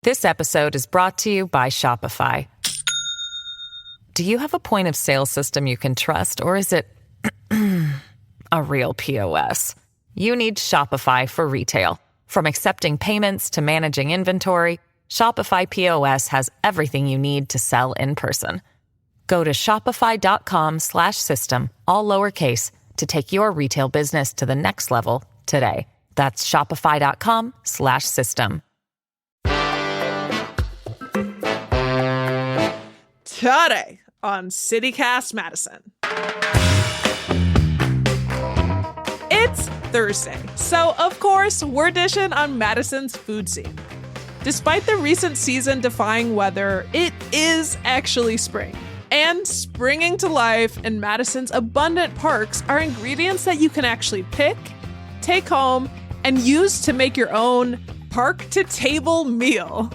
This episode is brought to you by Shopify. Do you have a point of sale system you can trust, or is it a real POS? You need Shopify for retail. From accepting payments to managing inventory, Shopify POS has everything you need to sell in person. Go to shopify.com/system, all lowercase, to take your retail business to the next level today. That's shopify.com/system. Today on CityCast Madison. It's Thursday, so of course we're dishing on Madison's food scene. Despite the recent season-defying weather, it is actually spring. And springing to life in Madison's abundant parks are ingredients that you can actually pick, take home, and use to make your own park-to-table meal.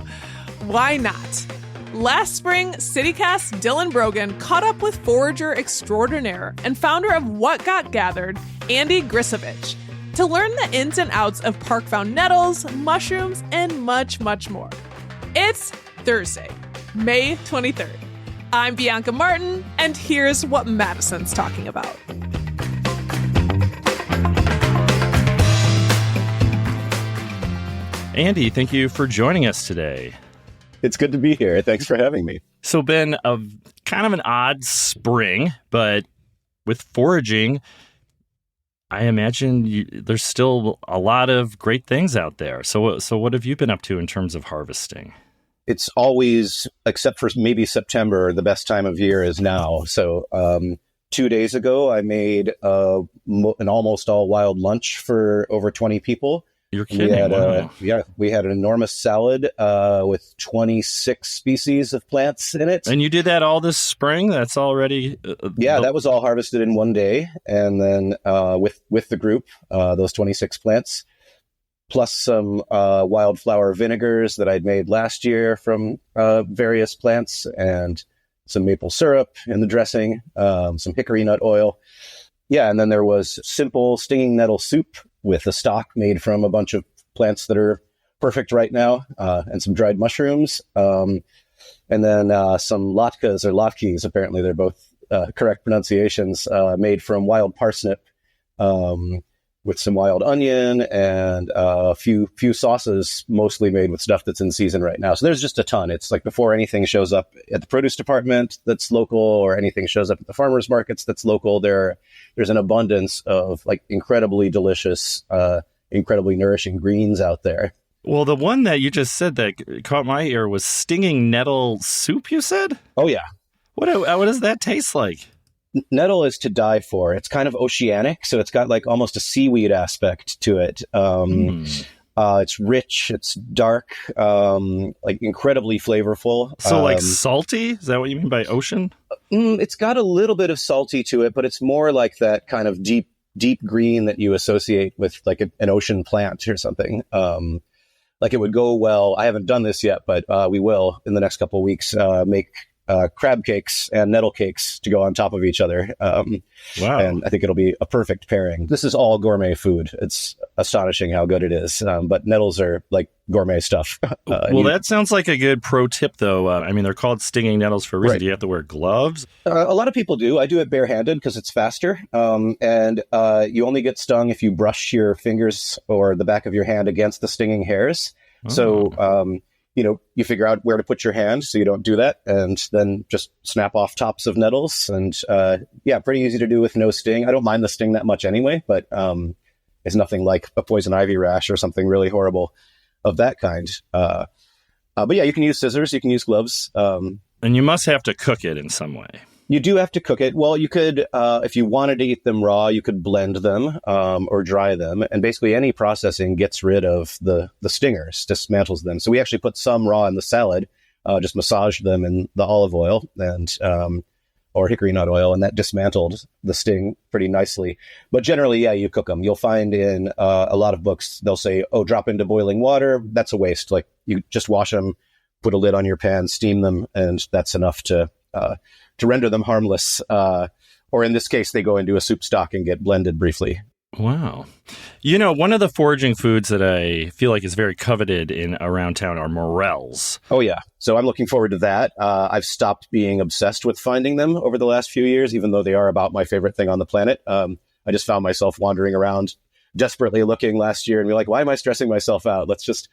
Why not? Last spring, CityCast Dylan Brogan caught up with forager extraordinaire and founder of What Got Gathered, Andy Grisovich, to learn the ins and outs of park-found nettles, mushrooms, and much, much more. It's Thursday, May 23rd. I'm Bianca Martin, and here's what Madison's talking about. Andy, thank you for joining us today. It's good to be here. Thanks for having me. So, been a kind of an odd spring, but with foraging, I imagine there's still a lot of great things out there. So what have you been up to in terms of harvesting? It's always, except for maybe September, the best time of year is now. So 2 days ago, I made an almost all wild lunch for over 20 people. You're kidding. Wow. We had an enormous salad with 26 species of plants in it. And you did that all this spring? That's already... that was all harvested in one day. And then with the group, those 26 plants, plus some wildflower vinegars that I'd made last year from various plants, and some maple syrup in the dressing, some hickory nut oil. Yeah, and then there was simple stinging nettle soup with a stock made from a bunch of plants that are perfect right now, and some dried mushrooms, and then some latkes or latkes, apparently they're both correct pronunciations, made from wild parsnip with some wild onion, and a few sauces, mostly made with stuff that's in season right now. So there's just a ton. It's like before anything shows up at the produce department that's local, or anything shows up at the farmers markets that's local, there's an abundance of like incredibly delicious, incredibly nourishing greens out there. Well, the one that you just said that caught my ear was stinging nettle soup, you said? Oh, yeah. What does that taste like? Nettle is to die for. It's kind of oceanic, so it's got like almost a seaweed aspect to it. It's rich, it's dark, like incredibly flavorful. So like salty? Is that what you mean by ocean? It's got a little bit of salty to it, but it's more like that kind of deep green that you associate with like an ocean plant or something. Like it would go well. I haven't done this yet, but we will in the next couple of weeks make crab cakes and nettle cakes to go on top of each other. Wow. And I think it'll be a perfect pairing. This is all gourmet food. It's astonishing how good it is. But nettles are like gourmet stuff. That sounds like a good pro tip, though. I mean, they're called stinging nettles for a reason. Right. Do you have to wear gloves? A lot of people do. I do it barehanded because it's faster. And you only get stung if you brush your fingers or the back of your hand against the stinging hairs. Oh. So, you figure out where to put your hand so you don't do that, and then just snap off tops of nettles. And pretty easy to do with no sting. I don't mind the sting that much anyway, but it's nothing like a poison ivy rash or something really horrible of that kind. But yeah, you can use scissors, you can use gloves. And you must have to cook it in some way. You do have to cook it. Well, you could, if you wanted to eat them raw, you could blend them or dry them. And basically any processing gets rid of the stingers, dismantles them. So we actually put some raw in the salad, just massaged them in the olive oil and or hickory nut oil, and that dismantled the sting pretty nicely. But generally, yeah, you cook them. You'll find in a lot of books, they'll say, oh, drop into boiling water. That's a waste. Like you just wash them, put a lid on your pan, steam them, and that's enough to render them harmless. Or in this case, they go into a soup stock and get blended briefly. Wow. One of the foraging foods that I feel like is very coveted in around town are morels. Oh, yeah. So I'm looking forward to that. I've stopped being obsessed with finding them over the last few years, even though they are about my favorite thing on the planet. I just found myself wandering around desperately looking last year and be like, why am I stressing myself out?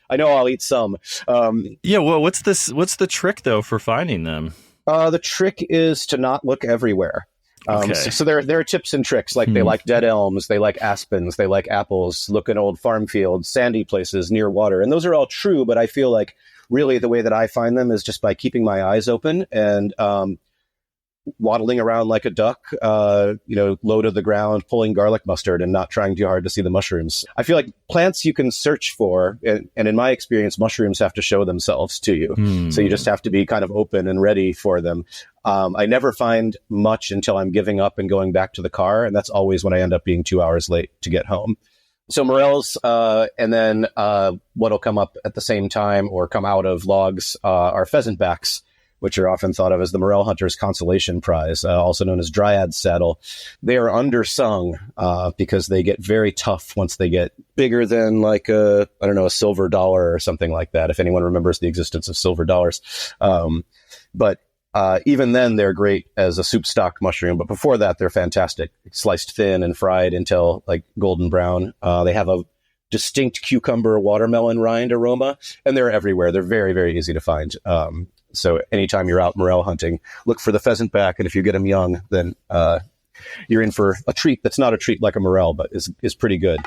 I know I'll eat some. Well, what's the trick, though, for finding them? The trick is to not look everywhere. Okay. So there are tips and tricks, like they like dead elms, they like aspens, they like apples, look in old farm fields, sandy places near water. And those are all true, but I feel like really the way that I find them is just by keeping my eyes open and waddling around like a duck, low to the ground, pulling garlic mustard and not trying too hard to see the mushrooms. I feel like plants you can search for, and in my experience, mushrooms have to show themselves to you. So you just have to be kind of open and ready for them. I never find much until I'm giving up and going back to the car, and that's always when I end up being 2 hours late to get home. So morels, and then what'll come up at the same time or come out of logs are pheasant backs, which are often thought of as the morel hunter's consolation prize, also known as dryad's saddle. They are undersung because they get very tough once they get bigger than like a silver dollar or something like that, if anyone remembers the existence of silver dollars. But even then, they're great as a soup stock mushroom. But before that, they're fantastic, sliced thin and fried until like golden brown. They have a distinct cucumber watermelon rind aroma, and they're everywhere. They're very, very easy to find. So anytime you're out morel hunting, look for the pheasant back. And if you get them young, then you're in for a treat that's not a treat like a morel, but is pretty good.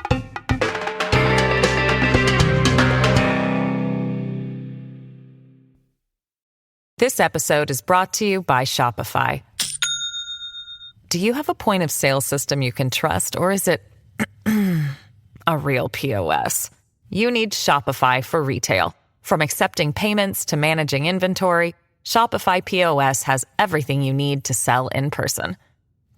This episode is brought to you by Shopify. Do you have a point of sale system you can trust, or is it a real POS? You need Shopify for retail. From accepting payments to managing inventory, Shopify POS has everything you need to sell in person.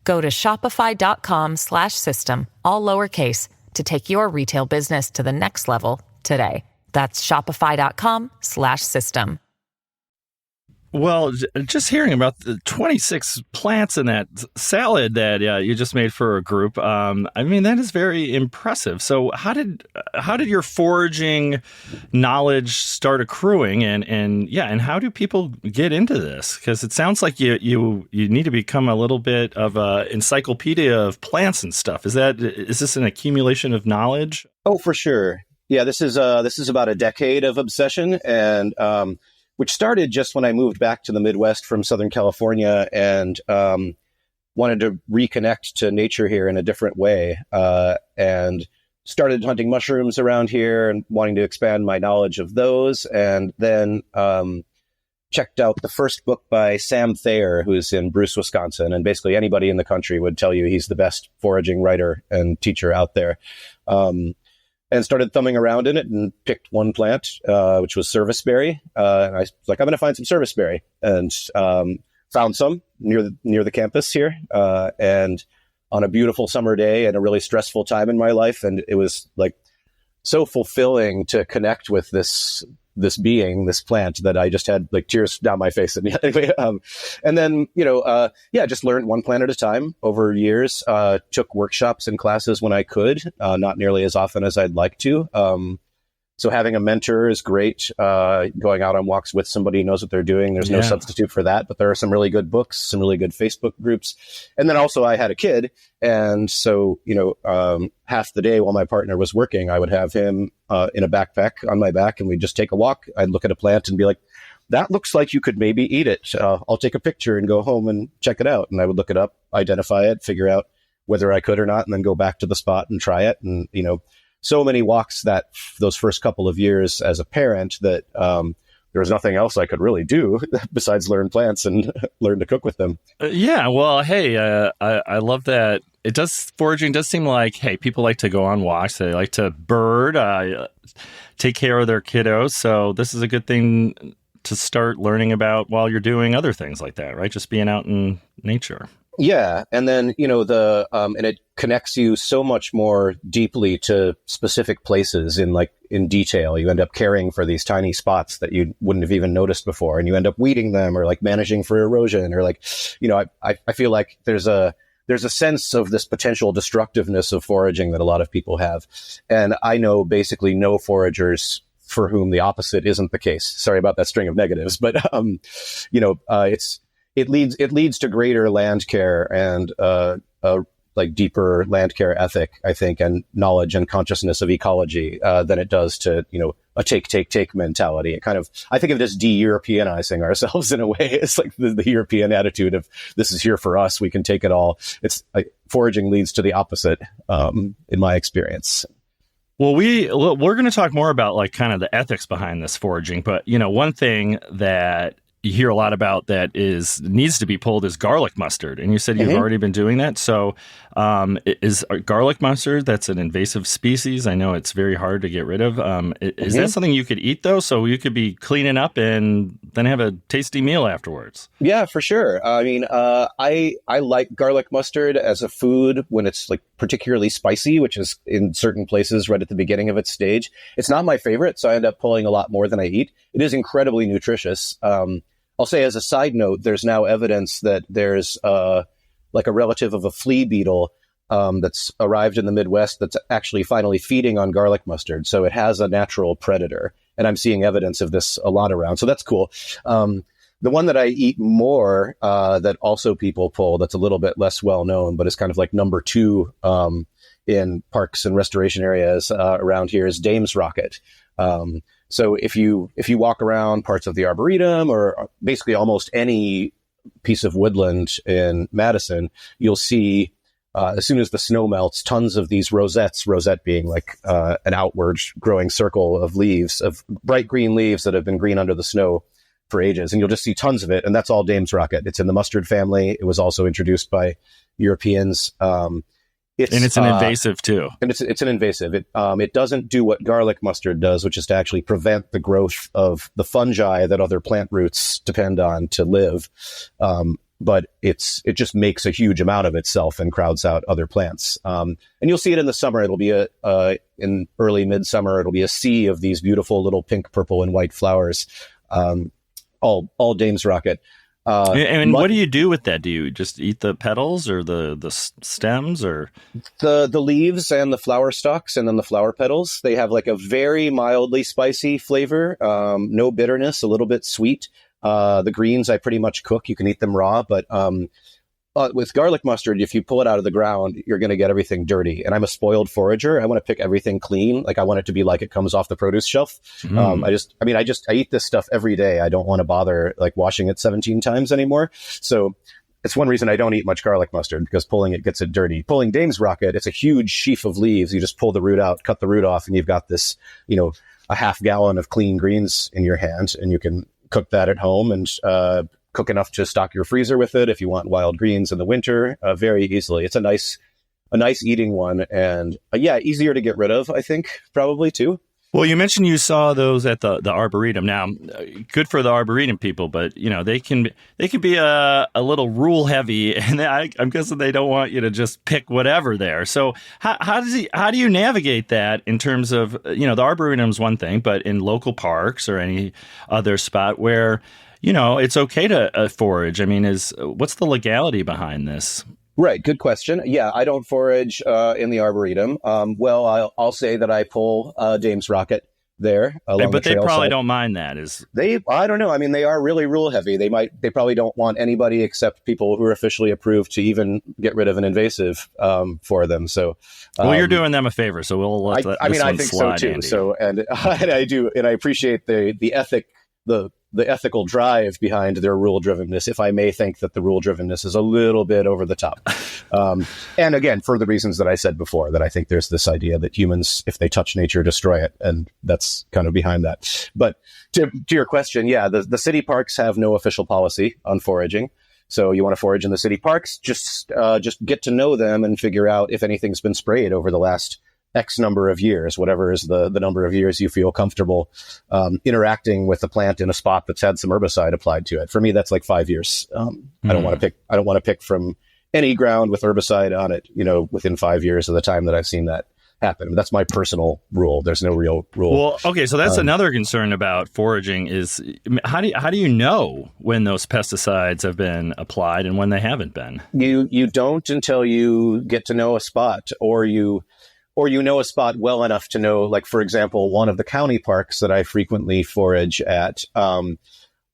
Go to shopify.com/system, all lowercase, to take your retail business to the next level today. That's shopify.com/system. Well, just hearing about the 26 plants in that salad that you just made for a group, that is very impressive. So how did your foraging knowledge start accruing, and how do people get into this? Because it sounds like you need to become a little bit of an encyclopedia of plants and stuff. Is this an accumulation of knowledge? Oh, for sure. Yeah, this is about a decade of obsession, and which started just when I moved back to the Midwest from Southern California and wanted to reconnect to nature here in a different way, and started hunting mushrooms around here and wanting to expand my knowledge of those. And then checked out the first book by Sam Thayer, who's in Bruce, Wisconsin. And basically anybody in the country would tell you he's the best foraging writer and teacher out there. And started thumbing around in it and picked one plant, which was serviceberry. And I was like, I'm going to find some serviceberry, and found some near the campus here. And on a beautiful summer day and a really stressful time in my life. And it was like so fulfilling to connect with this plant, that I just had like tears down my face. And anyway, and then, just learned one plant at a time over years, took workshops and classes when I could, not nearly as often as I'd like to. So having a mentor is great. Going out on walks with somebody who knows what they're doing. There's no substitute for that, but there are some really good books, some really good Facebook groups. And then also I had a kid. And so, half the day while my partner was working, I would have him in a backpack on my back, and we'd just take a walk. I'd look at a plant and be like, that looks like you could maybe eat it. I'll take a picture and go home and check it out. And I would look it up, identify it, figure out whether I could or not, and then go back to the spot and try it. And, so many walks those first couple of years as a parent that there was nothing else I could really do besides learn plants and learn to cook with them. Well, hey, I love that. Foraging does seem like, hey, people like to go on walks. They like to bird, take care of their kiddos. So this is a good thing to start learning about while you're doing other things like that, right? Just being out in nature. Yeah. And then, and it connects you so much more deeply to specific places in detail. You end up caring for these tiny spots that you wouldn't have even noticed before. And you end up weeding them or like managing for erosion or I feel like there's a there's a sense of this potential destructiveness of foraging that a lot of people have. And I know basically no foragers for whom the opposite isn't the case. Sorry about that string of negatives, but, it leads to greater land care and, like deeper land care ethic, I think, and knowledge and consciousness of ecology, than it does to, a take mentality. It kind of, I think of it as de-Europeanizing ourselves in a way. It's like the European attitude of this is here for us. We can take it all. It's like foraging leads to the opposite, in my experience. Well, we're going to talk more about like kind of the ethics behind this foraging. But, one thing that you hear a lot about that needs to be pulled is garlic mustard. And you said you've already been doing that. So is garlic mustard, that's an invasive species. I know it's very hard to get rid of. Is that something you could eat, though? So you could be cleaning up and then have a tasty meal afterwards. Yeah, for sure. I mean, I like garlic mustard as a food when it's like particularly spicy, which is in certain places right at the beginning of its stage. It's not my favorite, so I end up pulling a lot more than I eat. It is incredibly nutritious. I'll say as a side note, there's now evidence that there's like a relative of a flea beetle that's arrived in the Midwest that's actually finally feeding on garlic mustard. So it has a natural predator. And I'm seeing evidence of this a lot around. So that's cool. The one that I eat more that also people pull that's a little bit less well known, but is kind of like number 2 in parks and restoration areas around here is Dame's Rocket. So if you walk around parts of the Arboretum or basically almost any piece of woodland in Madison, you'll see, as soon as the snow melts, tons of these rosettes, rosette being like an outward growing circle of leaves, of bright green leaves that have been green under the snow for ages. And you'll just see tons of it. And that's all Dame's Rocket. It's in the mustard family. It was also introduced by Europeans. It's an invasive too. And it's an invasive. It doesn't do what garlic mustard does, which is to actually prevent the growth of the fungi that other plant roots depend on to live. But it just makes a huge amount of itself and crowds out other plants. And you'll see it in the summer. It'll be in early midsummer. It'll be a sea of these beautiful little pink, purple, and white flowers. All Dame's Rocket. What do you do with that? Do you just eat the petals or the stems or the leaves and the flower stalks and then the flower petals? They have like a very mildly spicy flavor, no bitterness, a little bit sweet. The greens I pretty much cook. You can eat them raw, but with garlic mustard, if you pull it out of the ground, you're going to get everything dirty. And I'm a spoiled forager. I want to pick everything clean. Like I want it to be like it comes off the produce shelf. I eat this stuff every day. I don't want to bother like washing it 17 times anymore. So it's one reason I don't eat much garlic mustard, because pulling it gets it dirty. Pulling Dame's Rocket, it's a huge sheaf of leaves. You just pull the root out, cut the root off, and you've got this, a half gallon of clean greens in your hand, and you can cook that at home and, cook enough to stock your freezer with it if you want wild greens in the winter, very easily. It's a nice eating one, and easier to get rid of, I think, probably too. Well, you mentioned you saw those at the Arboretum. Now, good for the Arboretum people, but they can be a little rule heavy, and I'm guessing they don't want you to just pick whatever there. So how do you navigate that in terms of the Arboretum's one thing, but in local parks or any other spot where it's okay to forage? I mean, what's the legality behind this? Right. Good question. Yeah, I don't forage in the Arboretum. I'll say that I pull Dame's Rocket there along but the trail they probably side. don't mind that. I don't know. I mean, they are really rule heavy. They probably don't want anybody except people who are officially approved to even get rid of an invasive for them. So, you're doing them a favor. So we'll let this one I think slide, so too. Andy. So, and I do, and I appreciate the ethical drive behind their rule drivenness, if I may think that the rule drivenness is a little bit over the top. And again, for the reasons that I said before, that I think there's this idea that humans, if they touch nature, destroy it. And that's kind of behind that. But to your question, the city parks have no official policy on foraging. So you want to forage in the city parks, just get to know them and figure out if anything's been sprayed over the last X number of years, whatever is the number of years you feel comfortable interacting with the plant in a spot that's had some herbicide applied to it. For me, that's like 5 years. I don't want to pick from any ground with herbicide on it, within 5 years of the time that I've seen that happen. That's my personal rule. There's no real rule. Well, okay, so that's another concern about foraging is how do you know when those pesticides have been applied and when they haven't been? You don't until you get to know a spot, or you know a spot well enough to know, like, for example, one of the county parks that I frequently forage at.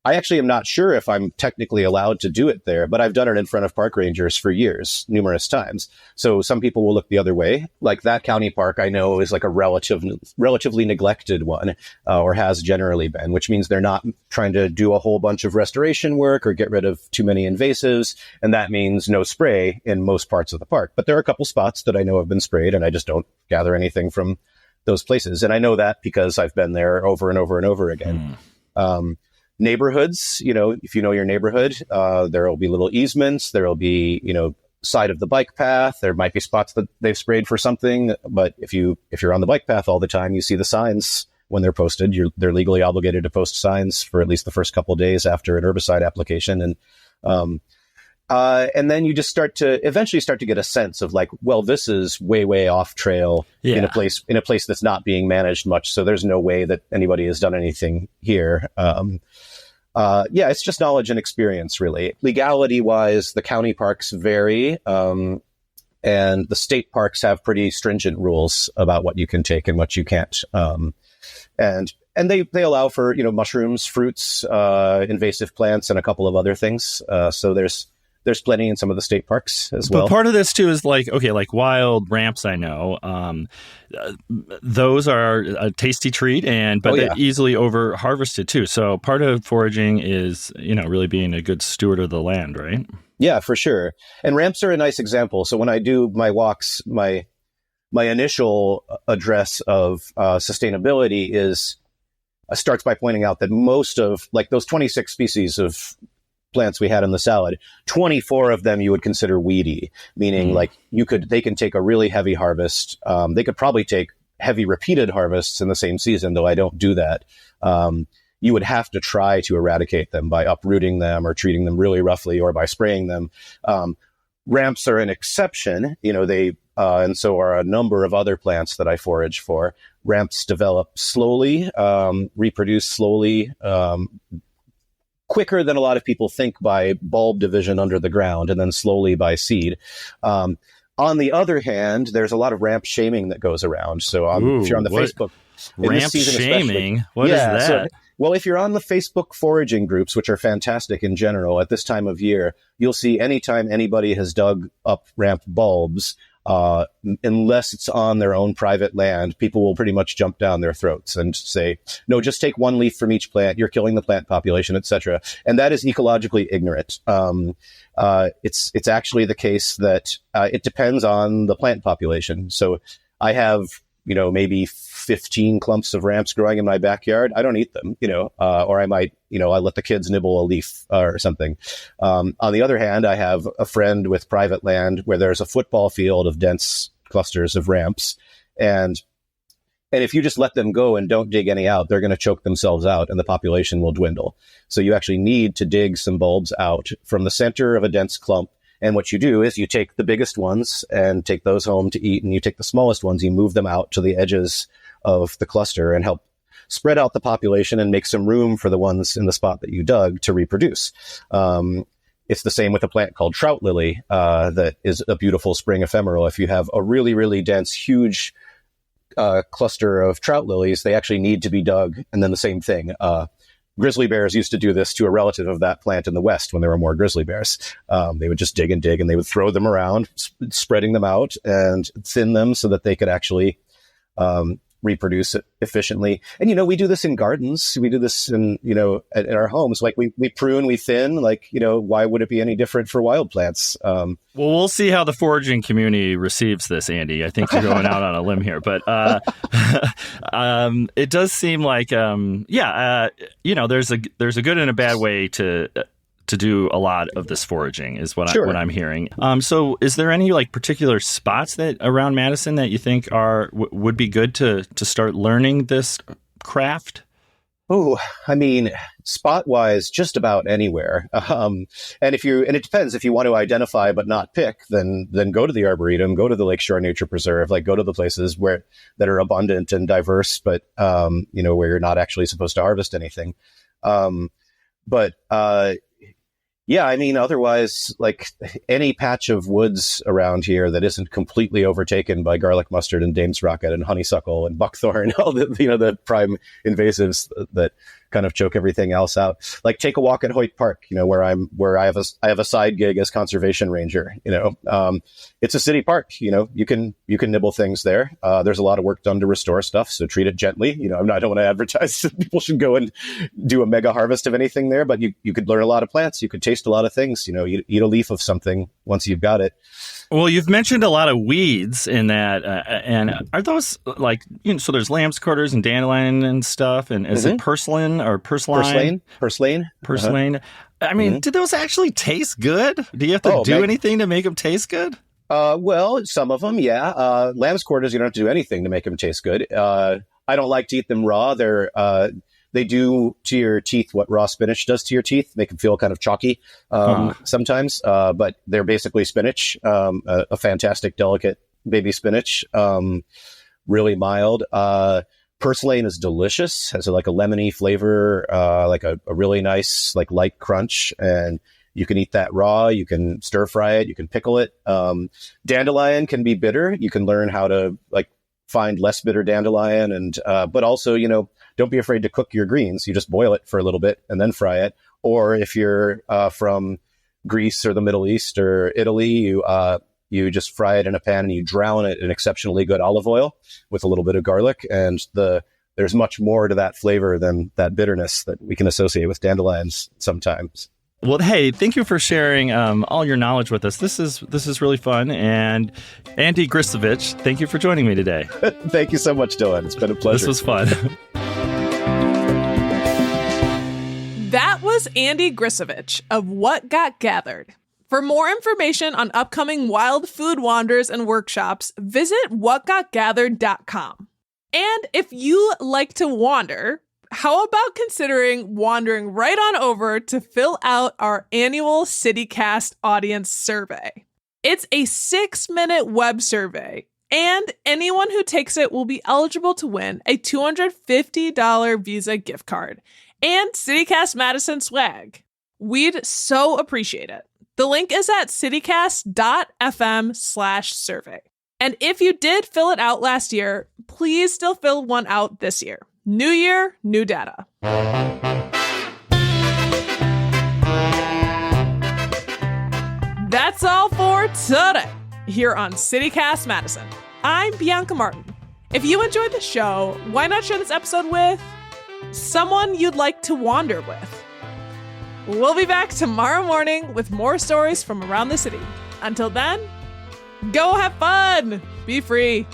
I actually am not sure if I'm technically allowed to do it there, but I've done it in front of park rangers for years, numerous times. So some people will look the other way. Like that county park I know is like a relatively neglected one, or has generally been, which means they're not trying to do a whole bunch of restoration work or get rid of too many invasives. And that means no spray in most parts of the park. But there are a couple spots that I know have been sprayed, and I just don't gather anything from those places. And I know that because I've been there over and over and over again. Neighborhoods, if you know your neighborhood, there will be little easements. There will be, side of the bike path. There might be spots that they've sprayed for something. But if you're on the bike path all the time, you see the signs when they're posted. They're legally obligated to post signs for at least the first couple of days after an herbicide application. And then you just eventually start to get a sense of like, well, this is way, way off trail in a place that's not being managed much. So there's no way that anybody has done anything here. It's just knowledge and experience, really. Legality wise, the county parks vary. And the state parks have pretty stringent rules about what you can take and what you can't. And they allow for, mushrooms, fruits, invasive plants, and a couple of other things. So there's plenty in some of the state parks as well. But part of this too is like wild ramps. I know those are a tasty treat, but they're easily over harvested too. So part of foraging is really being a good steward of the land, right? Yeah, for sure. And ramps are a nice example. So when I do my walks, my initial address of sustainability starts by pointing out that most of like those 26 species of plants we had in the salad, 24 of them you would consider weedy, meaning like they can take a really heavy harvest. They could probably take heavy repeated harvests in the same season, though I don't do that. You would have to try to eradicate them by uprooting them or treating them really roughly or by spraying them. Ramps are an exception, and so are a number of other plants that I forage for. Ramps develop slowly, reproduce slowly, quicker than a lot of people think by bulb division under the ground, and then slowly by seed. On the other hand, there's a lot of ramp shaming that goes around. So if you're on the Facebook, ramp shaming, what is that? So, well, if you're on the Facebook foraging groups, which are fantastic in general at this time of year, you'll see anytime anybody has dug up ramp bulbs, unless it's on their own private land, people will pretty much jump down their throats and say, no, just take one leaf from each plant. You're killing the plant population, etc. And that is ecologically ignorant. It's actually the case that it depends on the plant population. So I have, maybe 15 clumps of ramps growing in my backyard. I don't eat them, or I might, I let the kids nibble a leaf or something. On the other hand, I have a friend with private land where there's a football field of dense clusters of ramps. And if you just let them go and don't dig any out, they're going to choke themselves out and the population will dwindle. So you actually need to dig some bulbs out from the center of a dense clump. And what you do is you take the biggest ones and take those home to eat, and you take the smallest ones, you move them out to the edges of the cluster and help spread out the population and make some room for the ones in the spot that you dug to reproduce. It's the same with a plant called trout lily that is a beautiful spring ephemeral. If you have a really, really dense, huge cluster of trout lilies, they actually need to be dug. And then the same thing. Grizzly bears used to do this to a relative of that plant in the West when there were more grizzly bears. They would just dig and they would throw them around, spreading them out and thin them so that they could actually reproduce it efficiently. And, we do this in gardens. We do this in our homes. Like we prune, we thin, why would it be any different for wild plants? Well, we'll see how the foraging community receives this, Andy. I think you're going out on a limb here, but it does seem like, there's a good and a bad way to do a lot of this foraging is what I'm hearing. So is there any particular spots that around Madison that you think would be good to start learning this craft? Oh, I mean, spot wise, just about anywhere. And it depends if you want to identify but not pick, then go to the Arboretum, go to the Lakeshore Nature Preserve, like go to the places that are abundant and diverse, but, where you're not actually supposed to harvest anything. Yeah, I mean, otherwise, like any patch of woods around here that isn't completely overtaken by garlic mustard and Dame's rocket and honeysuckle and buckthorn, all the prime invasives that kind of choke everything else out. Like take a walk at Hoyt Park, where I have a side gig as conservation ranger. It's a city park. You can nibble things there. There's a lot of work done to restore stuff, so treat it gently. I don't want to advertise that people should go and do a mega harvest of anything there, but you could learn a lot of plants. You could taste a lot of things. Eat a leaf of something once you've got it. Well, you've mentioned a lot of weeds in that, and are those like, so there's lamb's quarters and dandelion and stuff, and is it purslane or purslane? Purslane. I mean, do those actually taste good? Do you have to do anything to make them taste good? Well, some of them, yeah. Lamb's quarters, you don't have to do anything to make them taste good. I don't like to eat them raw. They do to your teeth what raw spinach does to your teeth, make them feel kind of chalky sometimes. But they're basically spinach, a fantastic, delicate baby spinach, really mild. Purslane is delicious, has like a lemony flavor, like a really nice, like light crunch. And you can eat that raw. You can stir fry it. You can pickle it. Dandelion can be bitter. You can learn how to like find less bitter dandelion. And, but also, don't be afraid to cook your greens. You just boil it for a little bit and then fry it. Or if you're from Greece or the Middle East or Italy, you just fry it in a pan and you drown it in exceptionally good olive oil with a little bit of garlic. And there's much more to that flavor than that bitterness that we can associate with dandelions sometimes. Well, hey, thank you for sharing all your knowledge with us. This is really fun. And Andy Grisovich, thank you for joining me today. Thank you so much, Dylan. It's been a pleasure. This was fun. That was Andy Grisovich of What Got Gathered. For more information on upcoming wild food wanders and workshops, visit whatgotgathered.com. And if you like to wander, how about considering wandering right on over to fill out our annual CityCast audience survey? It's a 6-minute web survey, and anyone who takes it will be eligible to win a $250 Visa gift card and CityCast Madison swag. We'd so appreciate it. The link is at citycast.fm/survey. And if you did fill it out last year, please still fill one out this year. New year, new data. That's all for today here on CityCast Madison. I'm Bianca Martin. If you enjoyed the show, why not share this episode with someone you'd like to wander with? We'll be back tomorrow morning with more stories from around the city. Until then, go have fun, be free,